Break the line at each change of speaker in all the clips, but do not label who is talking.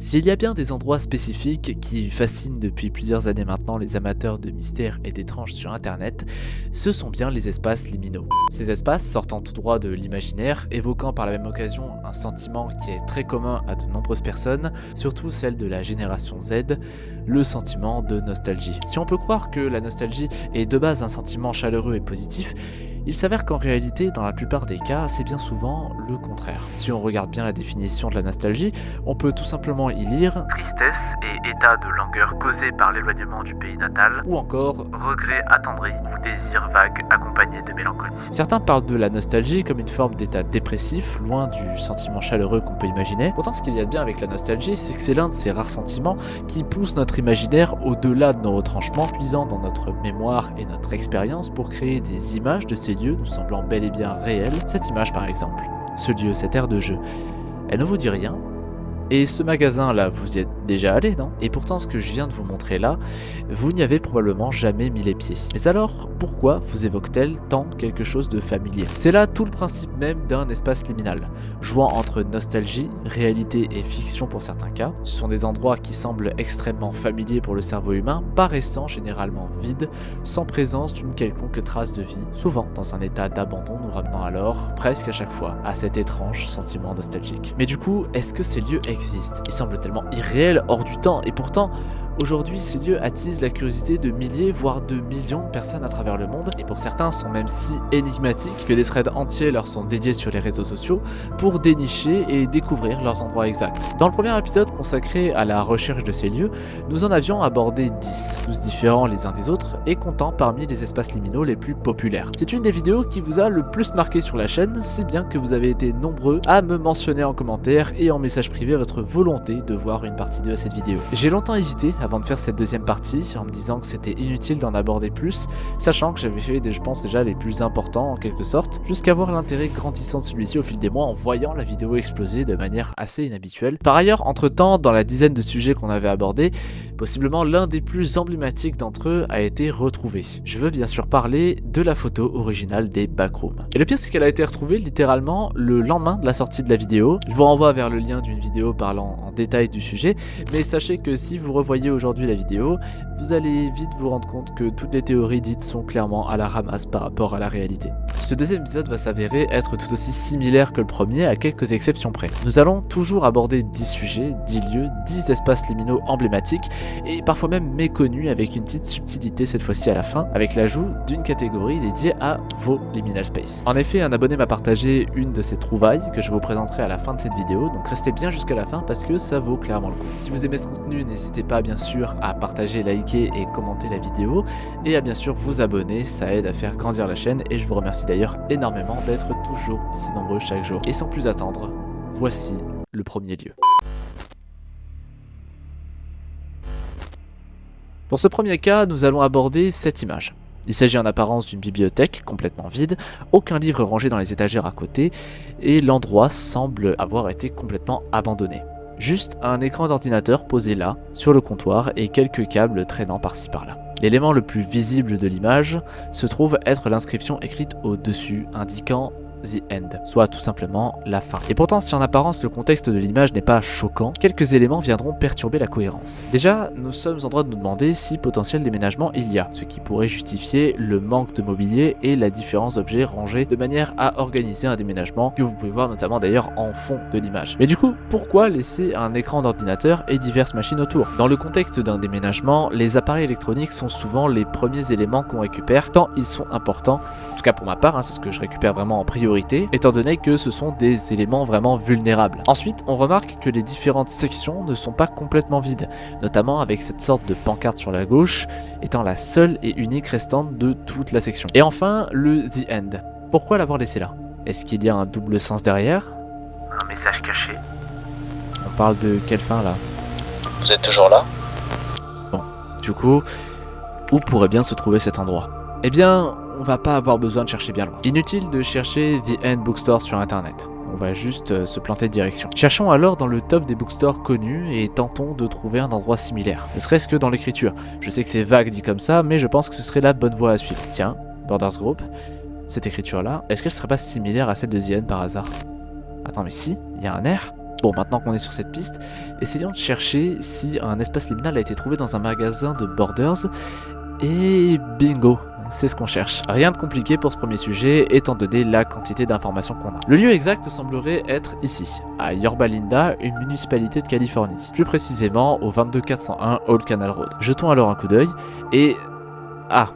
S'il y a bien des endroits spécifiques qui fascinent depuis plusieurs années maintenant les amateurs de mystères et d'étranges sur internet, ce sont bien les espaces liminaux. Ces espaces sortant tout droit de l'imaginaire, évoquant par la même occasion un sentiment qui est très commun à de nombreuses personnes, surtout celle de la génération Z, le sentiment de nostalgie. Si on peut croire que la nostalgie est de base un sentiment chaleureux et positif, il s'avère qu'en réalité, dans la plupart des cas, c'est bien souvent le contraire. Si on regarde bien la définition de la nostalgie, on peut tout simplement y lire tristesse et état de langueur causé par l'éloignement du pays natal, ou encore regret attendri ou désir vague accompagné de mélancolie. Certains parlent de la nostalgie comme une forme d'état dépressif, loin du sentiment chaleureux qu'on peut imaginer. Pourtant, ce qu'il y a de bien avec la nostalgie, c'est que c'est l'un de ces rares sentiments qui pousse notre imaginaire au-delà de nos retranchements, puisant dans notre mémoire et notre expérience pour créer des images de ces lieux nous semblant bel et bien réels. Cette image par exemple, ce lieu, cette aire de jeu, elle ne vous dit rien? Et ce magasin là, vous y êtes déjà allé, non? Et pourtant ce que je viens de vous montrer là, vous n'y avez probablement jamais mis les pieds. Mais alors, pourquoi vous évoque-t-elle tant quelque chose de familier? C'est là tout le principe même d'un espace liminal, jouant entre nostalgie, réalité et fiction pour certains cas. Ce sont des endroits qui semblent extrêmement familiers pour le cerveau humain, paraissant généralement vides, sans présence d'une quelconque trace de vie, souvent dans un état d'abandon nous ramenant alors, presque à chaque fois, à cet étrange sentiment nostalgique. Mais du coup, est-ce que ces lieux existent? Ils semblent tellement irréels, hors du temps, et pourtant, aujourd'hui, ces lieux attisent la curiosité de milliers, voire de millions de personnes à travers le monde, et pour certains sont même si énigmatiques que des threads entiers leur sont dédiés sur les réseaux sociaux pour dénicher et découvrir leurs endroits exacts. Dans le premier épisode consacré à la recherche de ces lieux, nous en avions abordé 10, tous différents les uns des autres et comptant parmi les espaces liminaux les plus populaires. C'est une des vidéos qui vous a le plus marqué sur la chaîne, si bien que vous avez été nombreux à me mentionner en commentaire et en message privé votre volonté de voir une partie 2 à cette vidéo. J'ai longtemps hésité avant de faire cette deuxième partie en me disant que c'était inutile d'en aborder plus, sachant que j'avais fait je pense déjà les plus importants en quelque sorte, jusqu'à voir l'intérêt grandissant de celui-ci au fil des mois en voyant la vidéo exploser de manière assez inhabituelle. Par ailleurs, entre temps, dans la dizaine de sujets qu'on avait abordés, possiblement l'un des plus emblématiques d'entre eux a été retrouvé. Je veux bien sûr parler de la photo originale des backrooms. Et le pire c'est qu'elle a été retrouvée littéralement le lendemain de la sortie de la vidéo. Je vous renvoie vers le lien d'une vidéo parlant en détail du sujet, mais sachez que si vous revoyez aujourd'hui la vidéo, vous allez vite vous rendre compte que toutes les théories dites sont clairement à la ramasse par rapport à la réalité. Ce deuxième épisode va s'avérer être tout aussi similaire que le premier à quelques exceptions près. Nous allons toujours aborder 10 sujets, 10 lieux, 10 espaces liminaux emblématiques et parfois même méconnus avec une petite subtilité cette fois-ci à la fin, avec l'ajout d'une catégorie dédiée à vos liminal space. En effet, un abonné m'a partagé une de ces trouvailles que je vous présenterai à la fin de cette vidéo, donc restez bien jusqu'à la fin parce que ça vaut clairement le coup. Si vous aimez ce contenu, n'hésitez pas bien sûr à partager, liker et commenter la vidéo et à bien sûr vous abonner, ça aide à faire grandir la chaîne et je vous remercie d'ailleurs énormément d'être toujours aussi nombreux chaque jour. Et sans plus attendre, voici le premier lieu. Pour ce premier cas, nous allons aborder cette image. Il s'agit en apparence d'une bibliothèque complètement vide, aucun livre rangé dans les étagères à côté, et l'endroit semble avoir été complètement abandonné. Juste un écran d'ordinateur posé là, sur le comptoir, et quelques câbles traînant par-ci par-là. L'élément le plus visible de l'image se trouve être l'inscription écrite au-dessus, indiquant The End, soit tout simplement la fin. Et pourtant, si en apparence le contexte de l'image n'est pas choquant, quelques éléments viendront perturber la cohérence. Déjà, nous sommes en droit de nous demander si potentiel déménagement il y a, ce qui pourrait justifier le manque de mobilier et la différence d'objets rangés de manière à organiser un déménagement, que vous pouvez voir notamment d'ailleurs en fond de l'image. Mais du coup, pourquoi laisser un écran d'ordinateur et diverses machines autour? Dans le contexte d'un déménagement, les appareils électroniques sont souvent les premiers éléments qu'on récupère quand ils sont importants. En tout cas pour ma part, c'est ce que je récupère vraiment en priorité, étant donné que ce sont des éléments vraiment vulnérables. Ensuite, on remarque que les différentes sections ne sont pas complètement vides, notamment avec cette sorte de pancarte sur la gauche, étant la seule et unique restante de toute la section. Et enfin, le The End. Pourquoi l'avoir laissé là? Est-ce qu'il y a un double sens derrière? Un message caché? On parle de quelle fin là?
Vous êtes toujours là?
Bon, du coup, où pourrait bien se trouver cet endroit? Eh bien, on va pas avoir besoin de chercher bien loin. Inutile de chercher The End Bookstore sur internet. On va juste se planter de direction. Cherchons alors dans le top des bookstores connus et tentons de trouver un endroit similaire. Ne serait-ce que dans l'écriture. Je sais que c'est vague dit comme ça, mais je pense que ce serait la bonne voie à suivre. Tiens, Borders Group, cette écriture-là, est-ce qu'elle serait pas similaire à celle de The End par hasard? Attends, mais si, il y a un R. Bon, maintenant qu'on est sur cette piste, essayons de chercher si un espace liminal a été trouvé dans un magasin de Borders. Et bingo, c'est ce qu'on cherche. Rien de compliqué pour ce premier sujet, étant donné la quantité d'informations qu'on a. Le lieu exact semblerait être ici, à Yorba Linda, une municipalité de Californie. Plus précisément au 22401 Old Canal Road. Jetons alors un coup d'œil et... Ah,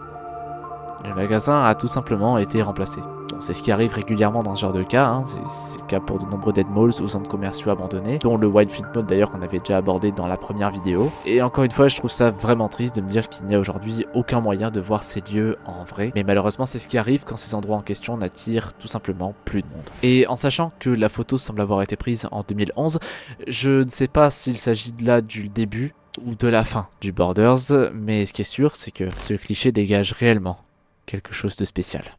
le magasin a tout simplement été remplacé. Bon, c'est ce qui arrive régulièrement dans ce genre de cas, hein. C'est le cas pour de nombreux dead malls ou centres commerciaux abandonnés, dont le Wildfield Mall d'ailleurs qu'on avait déjà abordé dans la première vidéo. Et encore une fois, je trouve ça vraiment triste de me dire qu'il n'y a aujourd'hui aucun moyen de voir ces lieux en vrai. Mais malheureusement, c'est ce qui arrive quand ces endroits en question n'attirent tout simplement plus de monde. Et en sachant que la photo semble avoir été prise en 2011, je ne sais pas s'il s'agit de là du début ou de la fin du Borders, mais ce qui est sûr, c'est que ce cliché dégage réellement quelque chose de spécial.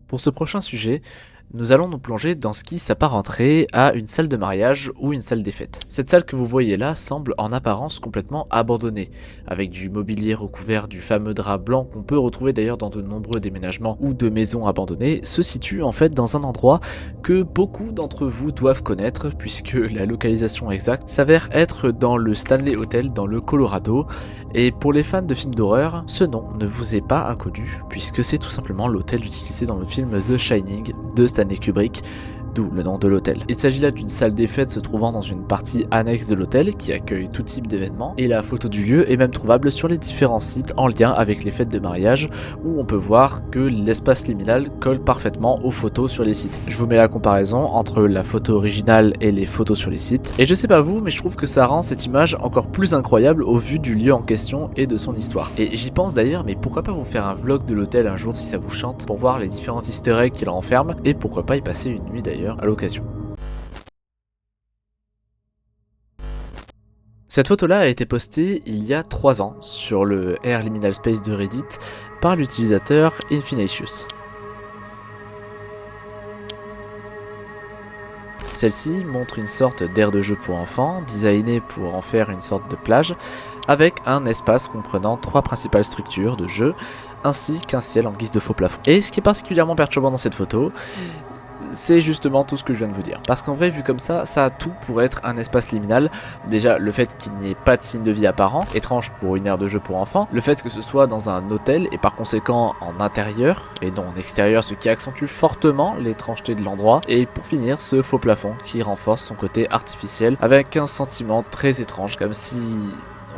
Pour ce prochain sujet, nous allons nous plonger dans ce qui s'apparenterait à une salle de mariage ou une salle des fêtes. Cette salle que vous voyez là semble en apparence complètement abandonnée, avec du mobilier recouvert du fameux drap blanc qu'on peut retrouver d'ailleurs dans de nombreux déménagements ou de maisons abandonnées, se situe en fait dans un endroit que beaucoup d'entre vous doivent connaître puisque la localisation exacte s'avère être dans le Stanley Hotel dans le Colorado. Et pour les fans de films d'horreur, ce nom ne vous est pas inconnu puisque c'est tout simplement l'hôtel utilisé dans le film The Shining de Stanley Kubrick, d'où le nom de l'hôtel. Il s'agit là d'une salle des fêtes se trouvant dans une partie annexe de l'hôtel qui accueille tout type d'événements, et la photo du lieu est même trouvable sur les différents sites en lien avec les fêtes de mariage, où on peut voir que l'espace liminal colle parfaitement aux photos sur les sites. Je vous mets la comparaison entre la photo originale et les photos sur les sites, et je sais pas vous, mais je trouve que ça rend cette image encore plus incroyable au vu du lieu en question et de son histoire. Et j'y pense d'ailleurs, mais pourquoi pas vous faire un vlog de l'hôtel un jour si ça vous chante, pour voir les différents easter eggs qu'il renferme, et pourquoi pas y passer une nuit d'ailleurs à l'occasion. Cette photo-là a été postée il y a 3 ans sur le Air Liminal Space de Reddit par l'utilisateur Infinatius. Celle-ci montre une sorte d'aire de jeu pour enfants, designée pour en faire une sorte de plage, avec un espace comprenant 3 principales structures de jeu, ainsi qu'un ciel en guise de faux plafond. Et ce qui est particulièrement perturbant dans cette photo, c'est justement tout ce que je viens de vous dire. Parce qu'en vrai, vu comme ça a tout pour être un espace liminal. Déjà, le fait qu'il n'y ait pas de signe de vie apparent, étrange pour une aire de jeu pour enfants. Le fait que ce soit dans un hôtel et par conséquent en intérieur et non en extérieur, ce qui accentue fortement l'étrangeté de l'endroit. Et pour finir, ce faux plafond qui renforce son côté artificiel avec un sentiment très étrange, comme si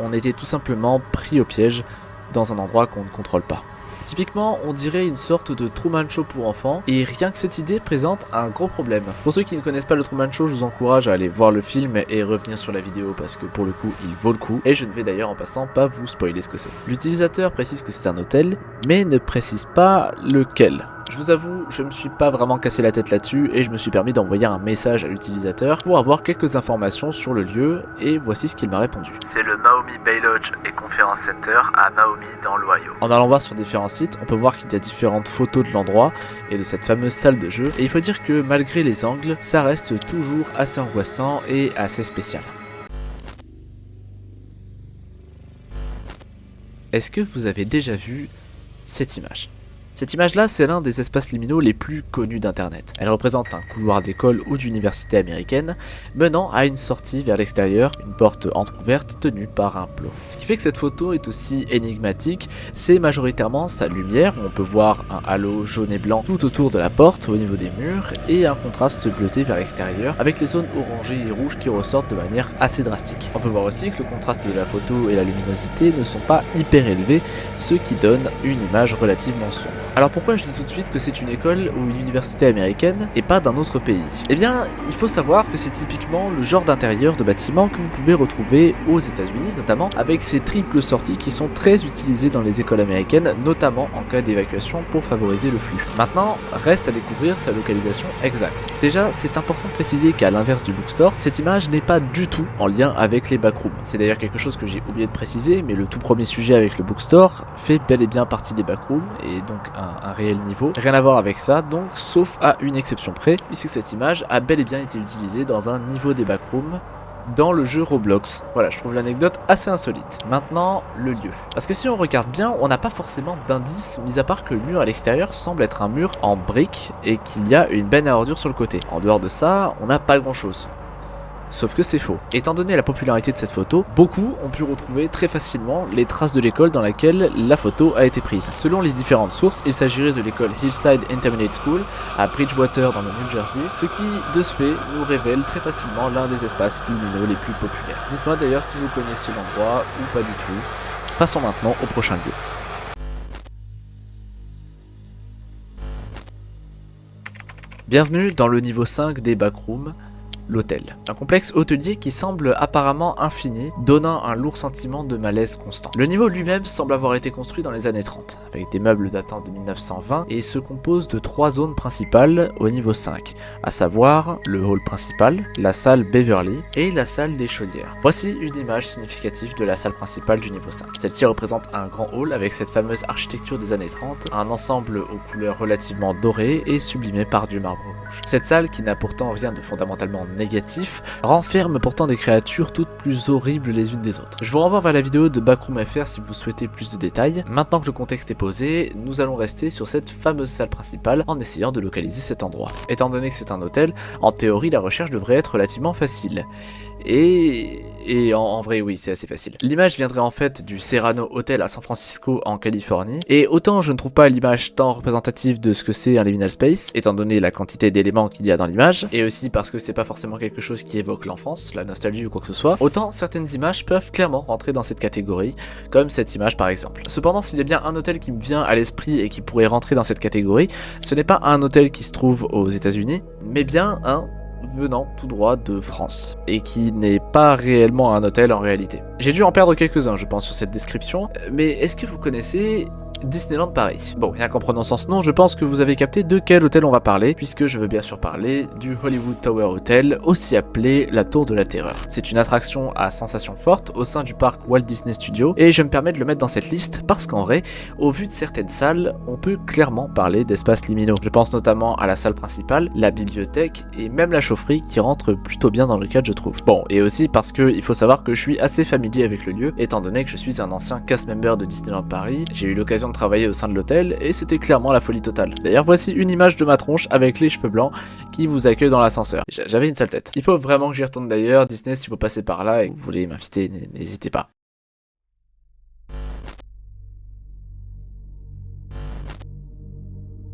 on était tout simplement pris au piège dans un endroit qu'on ne contrôle pas. Typiquement, on dirait une sorte de Truman Show pour enfants, et rien que cette idée présente un gros problème. Pour ceux qui ne connaissent pas le Truman Show, je vous encourage à aller voir le film et revenir sur la vidéo parce que pour le coup, il vaut le coup, et je ne vais d'ailleurs en passant pas vous spoiler ce que c'est. L'utilisateur précise que c'est un hôtel, mais ne précise pas lequel. Je vous avoue, je me suis pas vraiment cassé la tête là-dessus et je me suis permis d'envoyer un message à l'utilisateur pour avoir quelques informations sur le lieu, et voici ce qu'il m'a répondu.
C'est le Maumee Bay Lodge et Conference Center à Maumee dans l'Ohio.
En allant voir sur différents sites, on peut voir qu'il y a différentes photos de l'endroit et de cette fameuse salle de jeu, et il faut dire que malgré les angles, ça reste toujours assez angoissant et assez spécial. Est-ce que vous avez déjà vu cette image ? Cette image-là, c'est l'un des espaces liminaux les plus connus d'internet. Elle représente un couloir d'école ou d'université américaine, menant à une sortie vers l'extérieur, une porte entrouverte tenue par un plot. Ce qui fait que cette photo est aussi énigmatique, c'est majoritairement sa lumière, où on peut voir un halo jaune et blanc tout autour de la porte, au niveau des murs, et un contraste bleuté vers l'extérieur, avec les zones orangées et rouges qui ressortent de manière assez drastique. On peut voir aussi que le contraste de la photo et la luminosité ne sont pas hyper élevés, ce qui donne une image relativement sombre. Alors pourquoi je dis tout de suite que c'est une école ou une université américaine et pas d'un autre pays ? Eh bien, il faut savoir que c'est typiquement le genre d'intérieur de bâtiment que vous pouvez retrouver aux États-Unis, notamment avec ces triples sorties qui sont très utilisées dans les écoles américaines, notamment en cas d'évacuation pour favoriser le flux. Maintenant, reste à découvrir sa localisation exacte. Déjà, c'est important de préciser qu'à l'inverse du bookstore, cette image n'est pas du tout en lien avec les backrooms. C'est d'ailleurs quelque chose que j'ai oublié de préciser, mais le tout premier sujet avec le bookstore fait bel et bien partie des backrooms, et donc un réel niveau. Rien à voir avec ça, donc, sauf à une exception près, puisque cette image a bel et bien été utilisée dans un niveau des backrooms, dans le jeu Roblox. Voilà, je trouve l'anecdote assez insolite. Maintenant, le lieu. Parce que si on regarde bien, on n'a pas forcément d'indice, mis à part que le mur à l'extérieur semble être un mur en briques et qu'il y a une benne à ordures sur le côté. En dehors de ça, on n'a pas grand chose. Sauf que c'est faux. Étant donné la popularité de cette photo, beaucoup ont pu retrouver très facilement les traces de l'école dans laquelle la photo a été prise. Selon les différentes sources, il s'agirait de l'école Hillside Intermediate School à Bridgewater dans le New Jersey, ce qui, de ce fait, nous révèle très facilement l'un des espaces liminaux les plus populaires. Dites-moi d'ailleurs si vous connaissez l'endroit ou pas du tout. Passons maintenant au prochain lieu. Bienvenue dans le niveau 5 des backrooms, l'hôtel. Un complexe hôtelier qui semble apparemment infini, donnant un lourd sentiment de malaise constant. Le niveau lui-même semble avoir été construit dans les années 30, avec des meubles datant de 1920 et se compose de 3 zones principales au niveau 5, à savoir le hall principal, la salle Beverly et la salle des chaudières. Voici une image significative de la salle principale du niveau 5. Celle-ci représente un grand hall avec cette fameuse architecture des années 30, un ensemble aux couleurs relativement dorées et sublimé par du marbre rouge. Cette salle, qui n'a pourtant rien de fondamentalement négatif, renferme pourtant des créatures toutes plus horribles les unes des autres. Je vous renvoie vers la vidéo de Backroom FR si vous souhaitez plus de détails. Maintenant que le contexte est posé, nous allons rester sur cette fameuse salle principale en essayant de localiser cet endroit. Étant donné que c'est un hôtel, en théorie la recherche devrait être relativement facile. Et en vrai, oui, c'est assez facile. L'image viendrait en fait du Serrano Hotel à San Francisco en Californie. Et autant je ne trouve pas l'image tant représentative de ce que c'est un liminal space, étant donné la quantité d'éléments qu'il y a dans l'image, et aussi parce que c'est pas forcément quelque chose qui évoque l'enfance, la nostalgie ou quoi que ce soit, autant certaines images peuvent clairement rentrer dans cette catégorie, comme cette image par exemple. Cependant, s'il y a bien un hôtel qui me vient à l'esprit et qui pourrait rentrer dans cette catégorie, ce n'est pas un hôtel qui se trouve aux États-Unis, mais bien un venant tout droit de France, et qui n'est pas réellement un hôtel en réalité. J'ai dû en perdre quelques-uns je pense sur cette description, mais est-ce que vous connaissez Disneyland Paris? Bon, rien qu'en prononçant ce nom, je pense que vous avez capté de quel hôtel on va parler, puisque je veux bien sûr parler du Hollywood Tower Hotel, aussi appelé la Tour de la Terreur. C'est une attraction à sensation forte au sein du parc Walt Disney Studios, et je me permets de le mettre dans cette liste parce qu'en vrai, au vu de certaines salles, on peut clairement parler d'espaces liminaux. Je pense notamment à la salle principale, la bibliothèque et même la chaufferie qui rentre plutôt bien dans le cadre je trouve. Bon, et aussi parce que il faut savoir que je suis assez familier avec le lieu, étant donné que je suis un ancien cast member de Disneyland Paris, j'ai eu l'occasion de travailler au sein de l'hôtel et c'était clairement la folie totale. D'ailleurs, voici une image de ma tronche avec les cheveux blancs qui vous accueille dans l'ascenseur. J'avais une sale tête. Il faut vraiment que j'y retourne d'ailleurs. Disney, si vous passez par là et que vous voulez m'inviter, n'hésitez pas.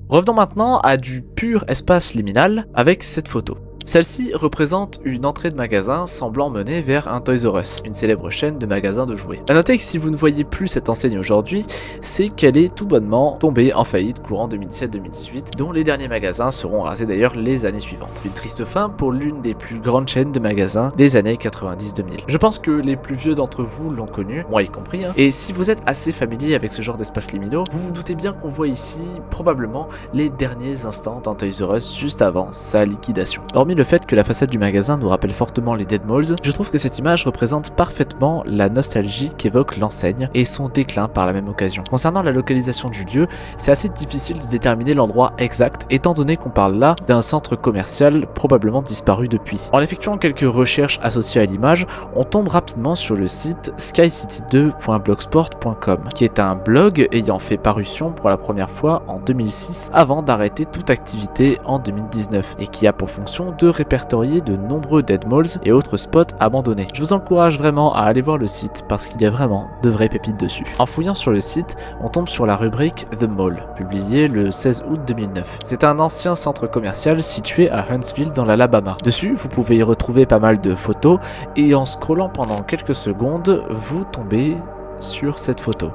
Revenons maintenant à du pur espace liminal avec cette photo. Celle-ci représente une entrée de magasin semblant mener vers un Toys R Us, une célèbre chaîne de magasins de jouets. A noter que si vous ne voyez plus cette enseigne aujourd'hui, c'est qu'elle est tout bonnement tombée en faillite courant 2017-2018, dont les derniers magasins seront rasés d'ailleurs les années suivantes. Une triste fin pour l'une des plus grandes chaînes de magasins des années 90-2000. Je pense que les plus vieux d'entre vous l'ont connu, moi y compris, et si vous êtes assez familier avec ce genre d'espace liminaux, vous vous doutez bien qu'on voit ici probablement les derniers instants d'un Toys R Us juste avant sa liquidation. Hormis le fait que la façade du magasin nous rappelle fortement les Dead Malls, je trouve que cette image représente parfaitement la nostalgie qu'évoque l'enseigne et son déclin par la même occasion. Concernant la localisation du lieu, c'est assez difficile de déterminer l'endroit exact étant donné qu'on parle là d'un centre commercial probablement disparu depuis. En effectuant quelques recherches associées à l'image, on tombe rapidement sur le site skycity2.blogsport.com qui est un blog ayant fait parution pour la première fois en 2006 avant d'arrêter toute activité en 2019 et qui a pour fonction de répertorier de nombreux dead malls et autres spots abandonnés. Je vous encourage vraiment à aller voir le site parce qu'il y a vraiment de vraies pépites dessus. En fouillant sur le site, on tombe sur la rubrique The Mall, publiée le 16 août 2009. C'est un ancien centre commercial situé à Huntsville dans l'Alabama. Dessus, vous pouvez y retrouver pas mal de photos et en scrollant pendant quelques secondes, vous tombez sur cette photo.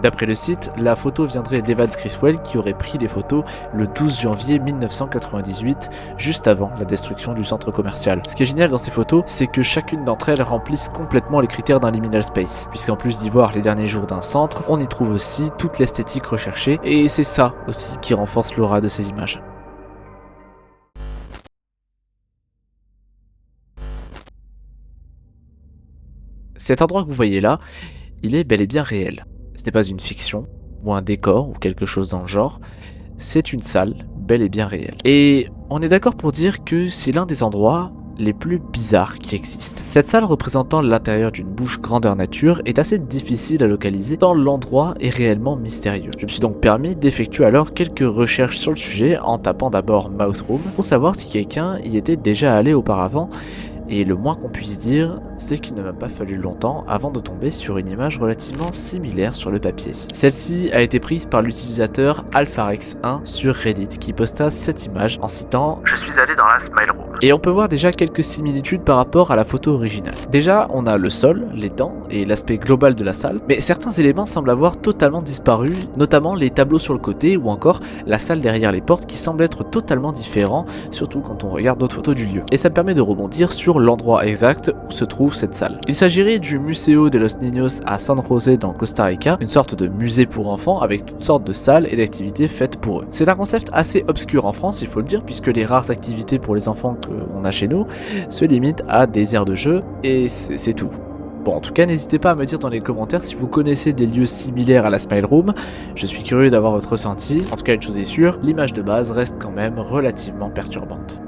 D'après le site, la photo viendrait d'Evans Criswell qui aurait pris les photos le 12 janvier 1998, juste avant la destruction du centre commercial. Ce qui est génial dans ces photos, c'est que chacune d'entre elles remplissent complètement les critères d'un liminal space, puisqu'en plus d'y voir les derniers jours d'un centre, on y trouve aussi toute l'esthétique recherchée, et c'est ça aussi qui renforce l'aura de ces images. Cet endroit que vous voyez là, il est bel et bien réel. Ce n'est pas une fiction, ou un décor, ou quelque chose dans le genre, c'est une salle bel et bien réelle. Et on est d'accord pour dire que c'est l'un des endroits les plus bizarres qui existent. Cette salle représentant l'intérieur d'une bouche grandeur nature est assez difficile à localiser tant l'endroit est réellement mystérieux. Je me suis donc permis d'effectuer alors quelques recherches sur le sujet en tapant d'abord Mouth Room pour savoir si quelqu'un y était déjà allé auparavant. Et le moins qu'on puisse dire, c'est qu'il ne m'a pas fallu longtemps avant de tomber sur une image relativement similaire sur le papier. Celle-ci a été prise par l'utilisateur Alpharex1 sur Reddit qui posta cette image en citant «
Je suis allé dans la Smile Room ».
Et on peut voir déjà quelques similitudes par rapport à la photo originale. Déjà, on a le sol, les dents et l'aspect global de la salle, mais certains éléments semblent avoir totalement disparu, notamment les tableaux sur le côté ou encore la salle derrière les portes qui semble être totalement différent, surtout quand on regarde d'autres photos du lieu. Et ça me permet de rebondir sur l'endroit exact où se trouve cette salle. Il s'agirait du Museo de los Niños à San José dans Costa Rica, une sorte de musée pour enfants avec toutes sortes de salles et d'activités faites pour eux. C'est un concept assez obscur en France, il faut le dire, puisque les rares activités pour les enfants qu'on a chez nous se limitent à des aires de jeu et c'est tout. Bon, en tout cas, n'hésitez pas à me dire dans les commentaires si vous connaissez des lieux similaires à la Smile Room. Je suis curieux d'avoir votre ressenti. En tout cas, une chose est sûre, l'image de base reste quand même relativement perturbante.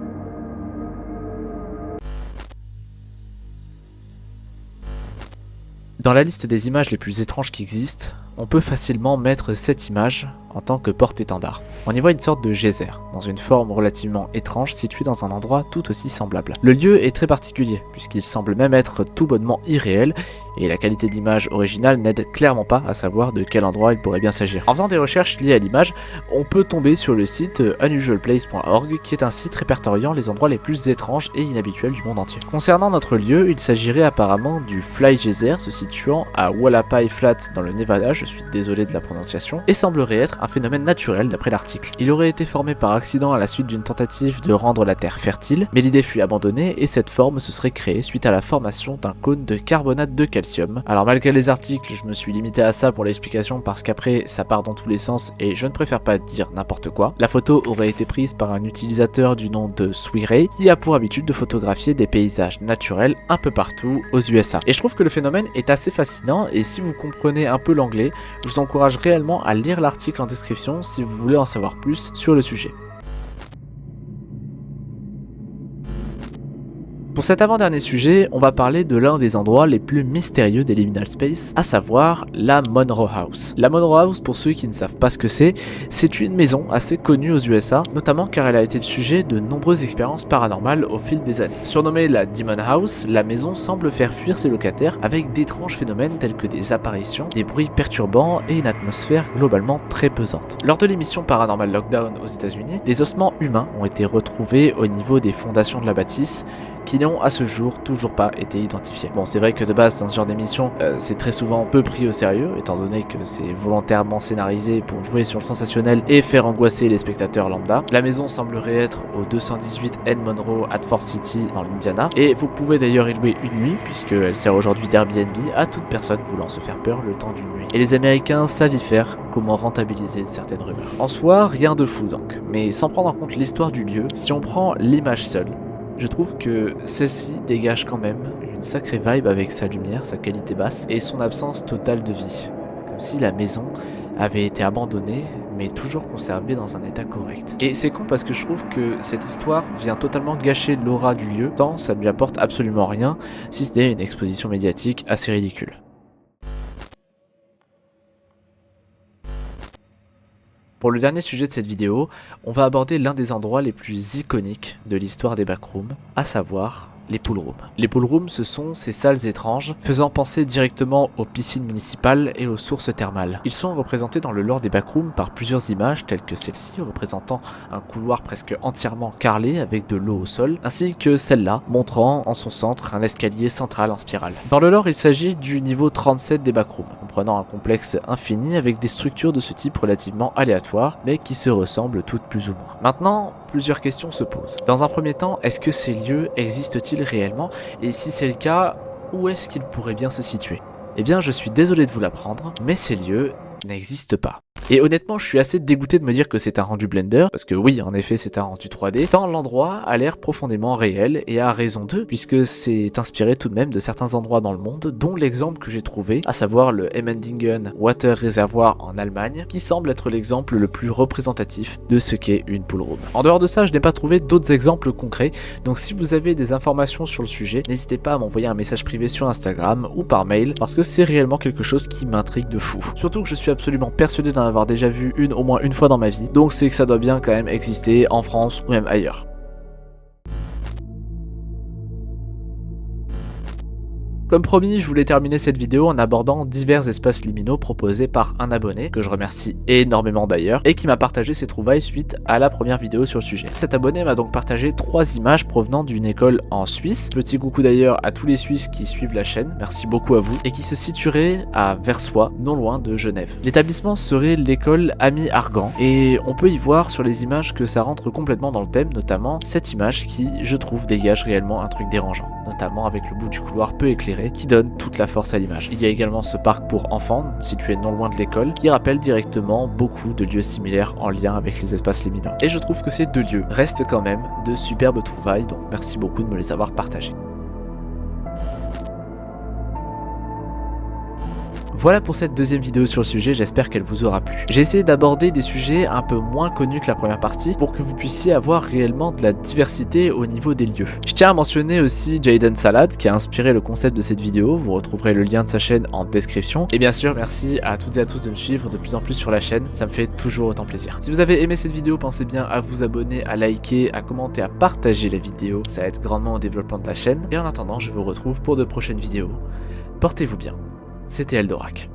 Dans la liste des images les plus étranges qui existent, on peut facilement mettre cette image en tant que porte-étendard. On y voit une sorte de geyser, dans une forme relativement étrange située dans un endroit tout aussi semblable. Le lieu est très particulier, puisqu'il semble même être tout bonnement irréel, et la qualité d'image originale n'aide clairement pas à savoir de quel endroit il pourrait bien s'agir. En faisant des recherches liées à l'image, on peut tomber sur le site unusualplace.org, qui est un site répertoriant les endroits les plus étranges et inhabituels du monde entier. Concernant notre lieu, il s'agirait apparemment du Fly Geyser, se situant à Hualapai Flat dans le Nevada, je suis désolé de la prononciation, et semblerait être un phénomène naturel d'après l'article. Il aurait été formé par accident à la suite d'une tentative de rendre la terre fertile, mais l'idée fut abandonnée et cette forme se serait créée suite à la formation d'un cône de carbonate de calcium. Alors malgré les articles, je me suis limité à ça pour l'explication parce qu'après ça part dans tous les sens et je ne préfère pas dire n'importe quoi. La photo aurait été prise par un utilisateur du nom de Swiray qui a pour habitude de photographier des paysages naturels un peu partout aux USA. Et je trouve que le phénomène est assez fascinant et si vous comprenez un peu l'anglais, je vous encourage réellement à lire l'article en description si vous voulez en savoir plus sur le sujet. Pour cet avant-dernier sujet, on va parler de l'un des endroits les plus mystérieux des Liminal Space, à savoir la Monroe House. La Monroe House, pour ceux qui ne savent pas ce que c'est une maison assez connue aux USA, notamment car elle a été le sujet de nombreuses expériences paranormales au fil des années. Surnommée la Demon House, la maison semble faire fuir ses locataires avec d'étranges phénomènes tels que des apparitions, des bruits perturbants et une atmosphère globalement très pesante. Lors de l'émission Paranormal Lockdown aux États-Unis, des ossements humains ont été retrouvés au niveau des fondations de la bâtisse, qui n'ont à ce jour toujours pas été identifiés. Bon, c'est vrai que de base dans ce genre d'émission, c'est très souvent peu pris au sérieux, étant donné que c'est volontairement scénarisé pour jouer sur le sensationnel et faire angoisser les spectateurs lambda. La maison semblerait être au 218 N Monroe at Fort City dans l'Indiana, et vous pouvez d'ailleurs y louer une nuit, puisqu'elle sert aujourd'hui d'Airbnb à toute personne voulant se faire peur le temps d'une nuit. Et les Américains savent y faire comment rentabiliser certaines rumeurs. En soi, rien de fou donc, mais sans prendre en compte l'histoire du lieu, si on prend l'image seule, je trouve que celle-ci dégage quand même une sacrée vibe avec sa lumière, sa qualité basse et son absence totale de vie. Comme si la maison avait été abandonnée mais toujours conservée dans un état correct. Et c'est con parce que je trouve que cette histoire vient totalement gâcher l'aura du lieu, tant ça ne lui apporte absolument rien, si ce n'est une exposition médiatique assez ridicule. Pour le dernier sujet de cette vidéo, on va aborder l'un des endroits les plus iconiques de l'histoire des backrooms, à savoir les pool rooms. Les pool rooms, ce sont ces salles étranges faisant penser directement aux piscines municipales et aux sources thermales. Ils sont représentés dans le lore des backrooms par plusieurs images telles que celle-ci représentant un couloir presque entièrement carrelé avec de l'eau au sol, ainsi que celle-là montrant en son centre un escalier central en spirale. Dans le lore, il s'agit du niveau 37 des backrooms, comprenant un complexe infini avec des structures de ce type relativement aléatoires, mais qui se ressemblent toutes plus ou moins. Maintenant, plusieurs questions se posent. Dans un premier temps, est-ce que ces lieux existent-ils réellement? Et si c'est le cas, où est-ce qu'ils pourraient bien se situer? Eh bien, je suis désolé de vous l'apprendre, mais ces lieux n'existent pas. Et honnêtement, je suis assez dégoûté de me dire que c'est un rendu Blender, parce que oui, en effet, c'est un rendu 3D, tant l'endroit a l'air profondément réel, et a raison d'eux, puisque c'est inspiré tout de même de certains endroits dans le monde, dont l'exemple que j'ai trouvé, à savoir le Emmendingen Water Reservoir en Allemagne, qui semble être l'exemple le plus représentatif de ce qu'est une pool room. En dehors de ça, je n'ai pas trouvé d'autres exemples concrets, donc si vous avez des informations sur le sujet, n'hésitez pas à m'envoyer un message privé sur Instagram ou par mail, parce que c'est réellement quelque chose qui m'intrigue de fou. Surtout que je suis absolument persuadé d'en avoir déjà vu une au moins une fois dans ma vie, donc c'est que ça doit bien quand même exister en France ou même ailleurs. Comme promis, je voulais terminer cette vidéo en abordant divers espaces liminaux proposés par un abonné, que je remercie énormément d'ailleurs, et qui m'a partagé ses trouvailles suite à la première vidéo sur le sujet. Cet abonné m'a donc partagé 3 images provenant d'une école en Suisse. Petit coucou d'ailleurs à tous les Suisses qui suivent la chaîne, merci beaucoup à vous, et qui se situerait à Versoix, non loin de Genève. L'établissement serait l'école Ami Argan, et on peut y voir sur les images que ça rentre complètement dans le thème, notamment cette image qui, je trouve, dégage réellement un truc dérangeant, notamment avec le bout du couloir peu éclairé, qui donne toute la force à l'image. Il y a également ce parc pour enfants, situé non loin de l'école, qui rappelle directement beaucoup de lieux similaires en lien avec les espaces liminaux. Et je trouve que ces 2 lieux restent quand même de superbes trouvailles, donc merci beaucoup de me les avoir partagés. Voilà pour cette deuxième vidéo sur le sujet, j'espère qu'elle vous aura plu. J'ai essayé d'aborder des sujets un peu moins connus que la première partie pour que vous puissiez avoir réellement de la diversité au niveau des lieux. Je tiens à mentionner aussi Jaden Salad qui a inspiré le concept de cette vidéo, vous retrouverez le lien de sa chaîne en description. Et bien sûr, merci à toutes et à tous de me suivre de plus en plus sur la chaîne, ça me fait toujours autant plaisir. Si vous avez aimé cette vidéo, pensez bien à vous abonner, à liker, à commenter, à partager la vidéo, ça aide grandement au développement de la chaîne. Et en attendant, je vous retrouve pour de prochaines vidéos. Portez-vous bien. C'était Eldorak.